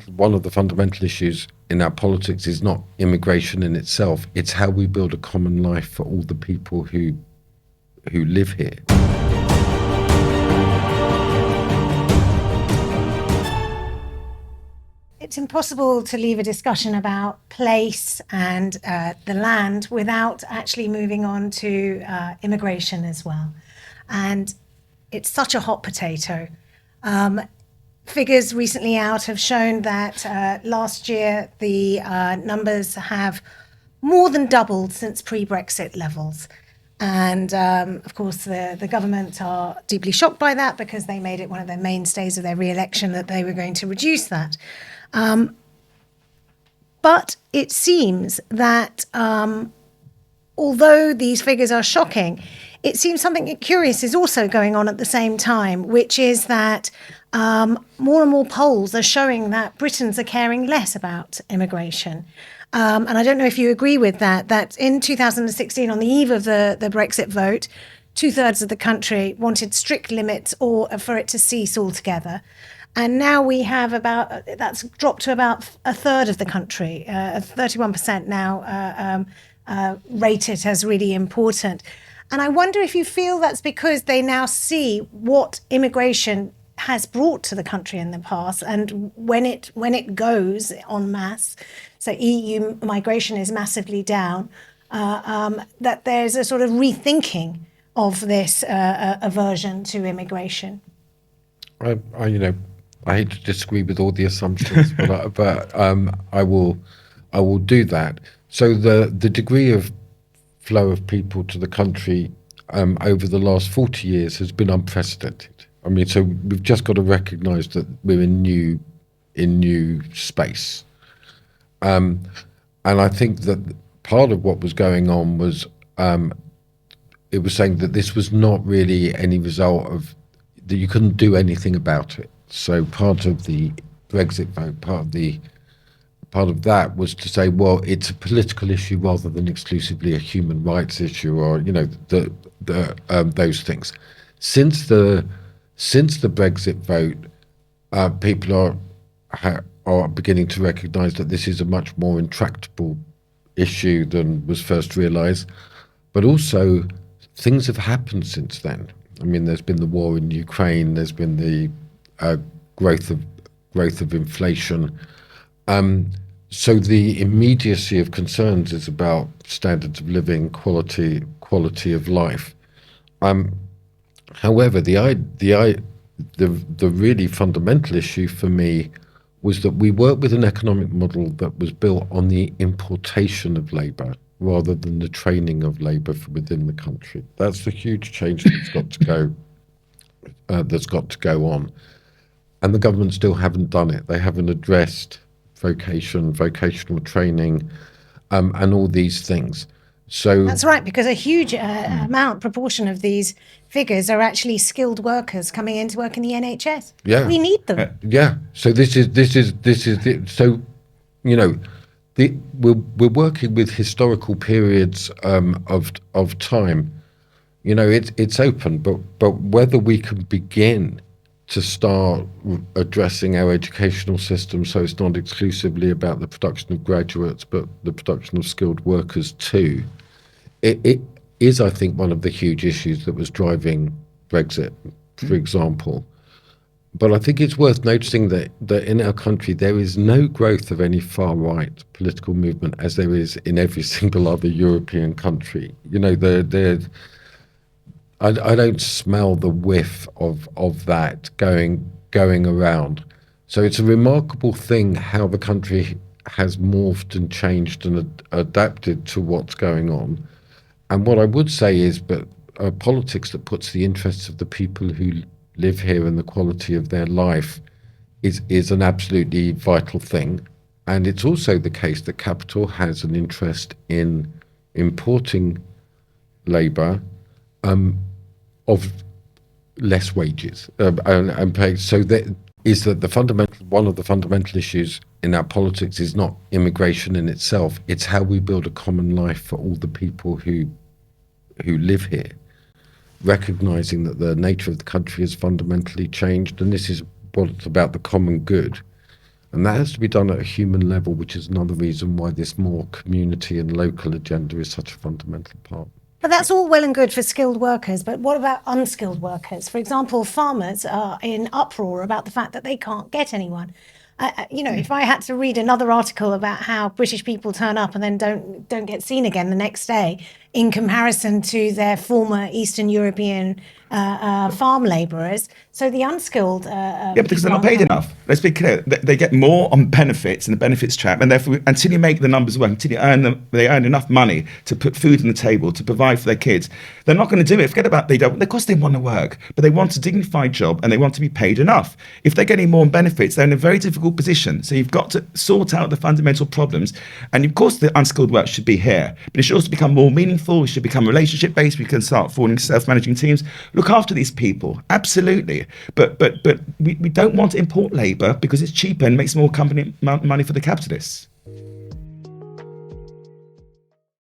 one of the fundamental issues in our politics is not immigration in itself. It's how we build a common life for all the people who live here. It's impossible to leave a discussion about place and the land without actually moving on to immigration as well. And it's such a hot potato. Figures recently out have shown that last year the numbers have more than doubled since pre-Brexit levels. And of course, the government are deeply shocked by that because they made it one of their mainstays of their re-election that they were going to reduce that. But it seems that although these figures are shocking, it seems something curious is also going on at the same time, which is that more and more polls are showing that Britons are caring less about immigration. And I don't know if you agree with that in 2016, on the eve of the Brexit vote, 2/3 of the country wanted strict limits or for it to cease altogether. And now we have that's dropped to about a third of the country, 31% now rate it as really important. And I wonder if you feel that's because they now see what immigration has brought to the country in the past, and when it goes en masse, so EU migration is massively down, that there's a sort of rethinking of this aversion to immigration. I hate to disagree with all the assumptions, but I will do that. So the degree of flow of people to the country over the last 40 years has been unprecedented. I mean, so we've just got to recognise that we're in new space, and I think that part of what was going on was it was saying that this was not really any result of that you couldn't do anything about it. So part of the Brexit vote, part of that was to say, well, it's a political issue rather than exclusively a human rights issue, or those things. Since the Brexit vote, people are beginning to recognise that this is a much more intractable issue than was first realised, but also things have happened since then. I mean, there's been the war in Ukraine, there's been the growth of inflation. So the immediacy of concerns is about standards of living, quality of life. However, the really fundamental issue for me was that we work with an economic model that was built on the importation of labour rather than the training of labour from within the country. That's the huge change that's got to go on. And the government still haven't done it. They haven't addressed vocational training, and all these things. So that's right, because a huge proportion of these figures are actually skilled workers coming in to work in the NHS. Yeah, we need them. Yeah. So this is it. So, we're working with historical periods of time. It's open, but whether we can begin to start addressing our educational system so it's not exclusively about the production of graduates but the production of skilled workers too, it is, I think, one of the huge issues that was driving Brexit, for example. But I think it's worth noticing that in our country there is no growth of any far-right political movement as there is in every single other European country. I don't smell the whiff of that going around. So it's a remarkable thing how the country has morphed and changed and adapted to what's going on. And what I would say is, but politics that puts the interests of the people who live here and the quality of their life is an absolutely vital thing. And it's also the case that capital has an interest in importing labour of less wages and pay. So that is that one of the fundamental issues in our politics is not immigration in itself. It's how we build a common life for all the people who live here, recognising that the nature of the country has fundamentally changed, and this is what's about the common good. And that has to be done at a human level, which is another reason why this more community and local agenda is such a fundamental part. But that's all well and good for skilled workers. But what about unskilled workers? For example, farmers are in uproar about the fact that they can't get anyone. If I had to read another article about how British people turn up and then don't get seen again the next day, in comparison to their former Eastern European farm labourers, so the unskilled yeah, because they're not paid enough. Let's be clear. They get more on benefits in the benefits trap, and therefore, until you make the numbers work, until they earn enough money to put food on the table, to provide for their kids, they're not going to do it. Forget about they don't. Of course, they want to work, but they want a dignified job and they want to be paid enough. If they're getting more on benefits, they're in a very difficult position. So you've got to sort out the fundamental problems, and of course, the unskilled work should be here, but it should also become more meaningful. It should become relationship based. We can start forming self-managing teams. Look after these people, absolutely. But we don't want to import labour because it's cheaper and makes more company money for the capitalists.